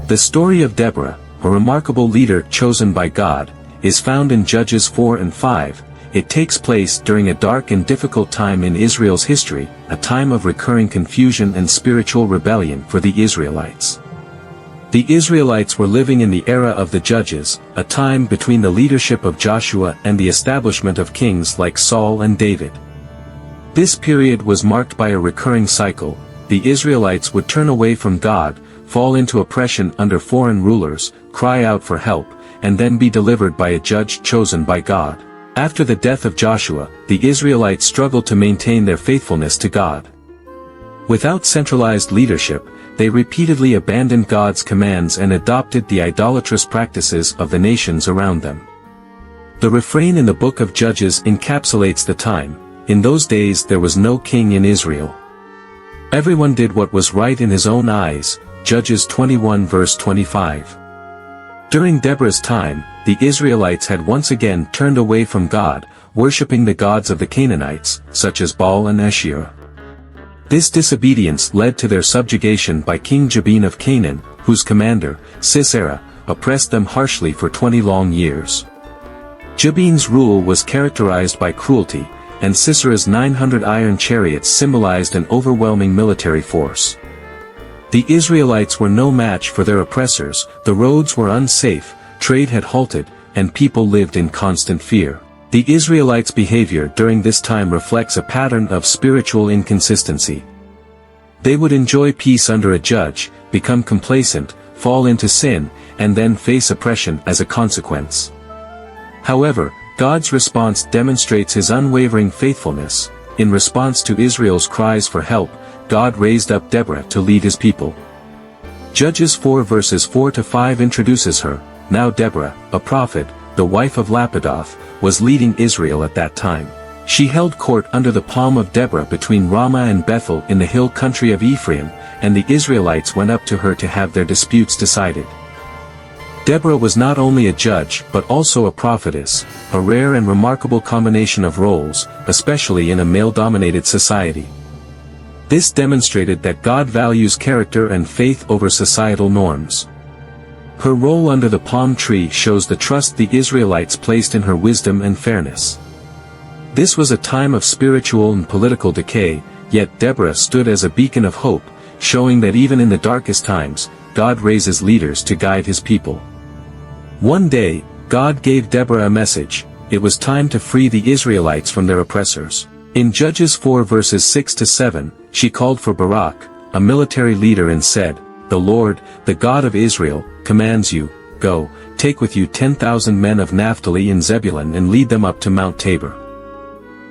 The story of Deborah, a remarkable leader chosen by God, is found in Judges 4 and 5. It takes place during a dark and difficult time in Israel's history, a time of recurring confusion and spiritual rebellion for the Israelites. The Israelites were living in the era of the Judges, a time between the leadership of Joshua and the establishment of kings like Saul and David. This period was marked by a recurring cycle. The Israelites would turn away from God, fall into oppression under foreign rulers, cry out for help, and then be delivered by a judge chosen by God. After the death of Joshua, the Israelites struggled to maintain their faithfulness to God. Without centralized leadership, they repeatedly abandoned God's commands and adopted the idolatrous practices of the nations around them. The refrain in the book of Judges encapsulates the time. In those days there was no king in Israel. Everyone did what was right in his own eyes. Judges 21 verse 25. During Deborah's time, the Israelites had once again turned away from God, worshipping the gods of the Canaanites, such as Baal and Asherah. This disobedience led to their subjugation by King Jabin of Canaan, whose commander, Sisera, oppressed them harshly for 20 long years. Jabin's rule was characterized by cruelty, and Sisera's 900 iron chariots symbolized an overwhelming military force. The Israelites were no match for their oppressors, the roads were unsafe, trade had halted, and people lived in constant fear. The Israelites' behavior during this time reflects a pattern of spiritual inconsistency. They would enjoy peace under a judge, become complacent, fall into sin, and then face oppression as a consequence. However, God's response demonstrates his unwavering faithfulness. In response to Israel's cries for help, God raised up Deborah to lead his people. Judges 4 verses 4 to 5 introduces her. Now Deborah, a prophet, the wife of Lapidoth, was leading Israel at that time. She held court under the palm of Deborah between Ramah and Bethel in the hill country of Ephraim, and the Israelites went up to her to have their disputes decided. Deborah was not only a judge but also a prophetess, a rare and remarkable combination of roles, especially in a male-dominated society. This demonstrated that God values character and faith over societal norms. Her role under the palm tree shows the trust the Israelites placed in her wisdom and fairness. This was a time of spiritual and political decay, yet Deborah stood as a beacon of hope, showing that even in the darkest times, God raises leaders to guide his people. One day, God gave Deborah a message. It was time to free the Israelites from their oppressors. In Judges 4 verses 6 to 7, she called for Barak, a military leader, and said, "The Lord, the God of Israel, commands you, go, take with you 10,000 men of Naphtali and Zebulun and lead them up to Mount Tabor.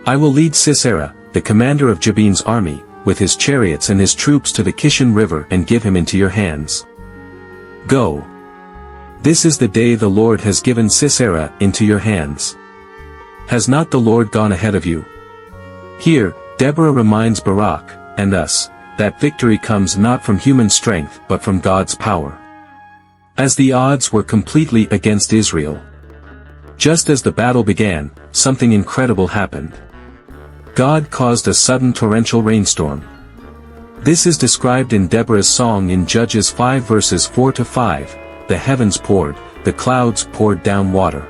I will lead Sisera, the commander of Jabin's army, with his chariots and his troops to the Kishon River and give him into your hands. Go. This is the day the Lord has given Sisera into your hands. Has not the Lord gone ahead of you?" Here, Deborah reminds Barak, and us, that victory comes not from human strength but from God's power. As the odds were completely against Israel. Just as the battle began, something incredible happened. God caused a sudden torrential rainstorm. This is described in Deborah's song in Judges 5 verses 4 to 5. The heavens poured, the clouds poured down water.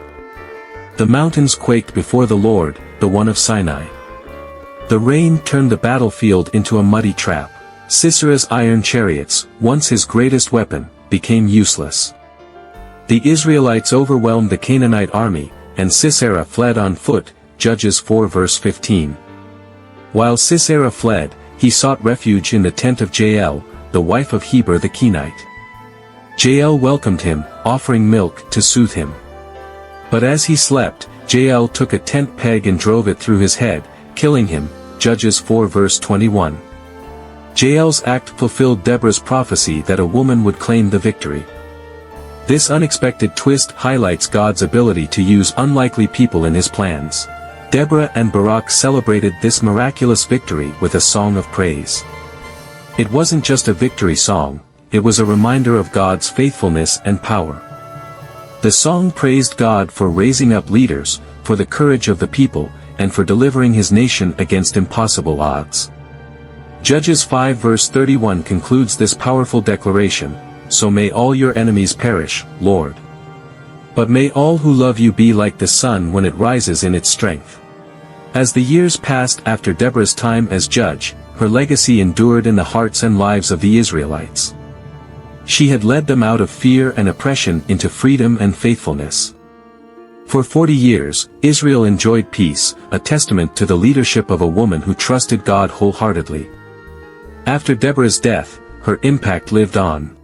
The mountains quaked before the Lord, the one of Sinai. The rain turned the battlefield into a muddy trap. Sisera's iron chariots, once his greatest weapon, became useless. The Israelites overwhelmed the Canaanite army, and Sisera fled on foot, Judges 4 verse 15. While Sisera fled, he sought refuge in the tent of Jael, the wife of Heber the Kenite. Jael welcomed him, offering milk to soothe him. But as he slept, Jael took a tent peg and drove it through his head, killing him, Judges 4 verse 21. Jael's act fulfilled Deborah's prophecy that a woman would claim the victory. This unexpected twist highlights God's ability to use unlikely people in his plans. Deborah and Barak celebrated this miraculous victory with a song of praise. It wasn't just a victory song, it was a reminder of God's faithfulness and power. The song praised God for raising up leaders, for the courage of the people, and for delivering his nation against impossible odds. Judges 5 verse 31 concludes this powerful declaration. so may all your enemies perish, Lord. But may all who love you be like the sun when it rises in its strength. As the years passed after Deborah's time as judge, her legacy endured in the hearts and lives of the Israelites. She had led them out of fear and oppression into freedom and faithfulness. For 40 years, Israel enjoyed peace, a testament to the leadership of a woman who trusted God wholeheartedly. After Deborah's death, her impact lived on.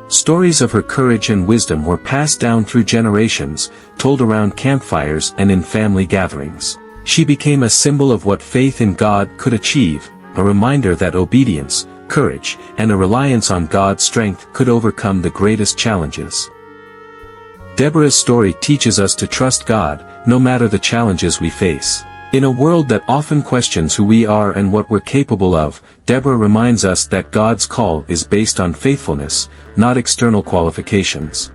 Stories of her courage and wisdom were passed down through generations, told around campfires and in family gatherings. She became a symbol of what faith in God could achieve, a reminder that obedience, courage, and a reliance on God's strength could overcome the greatest challenges. Deborah's story teaches us to trust God, no matter the challenges we face. In a world that often questions who we are and what we're capable of, Deborah reminds us that God's call is based on faithfulness, not external qualifications.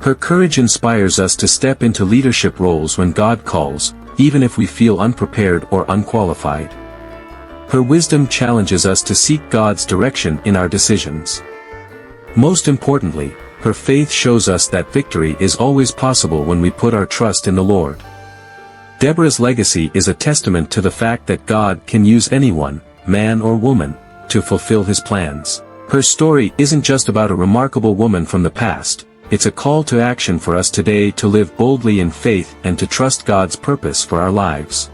Her courage inspires us to step into leadership roles when God calls, even if we feel unprepared or unqualified. Her wisdom challenges us to seek God's direction in our decisions. Most importantly, her faith shows us that victory is always possible when we put our trust in the Lord. Deborah's legacy is a testament to the fact that God can use anyone, man or woman, to fulfill his plans. Her story isn't just about a remarkable woman from the past, it's a call to action for us today to live boldly in faith and to trust God's purpose for our lives.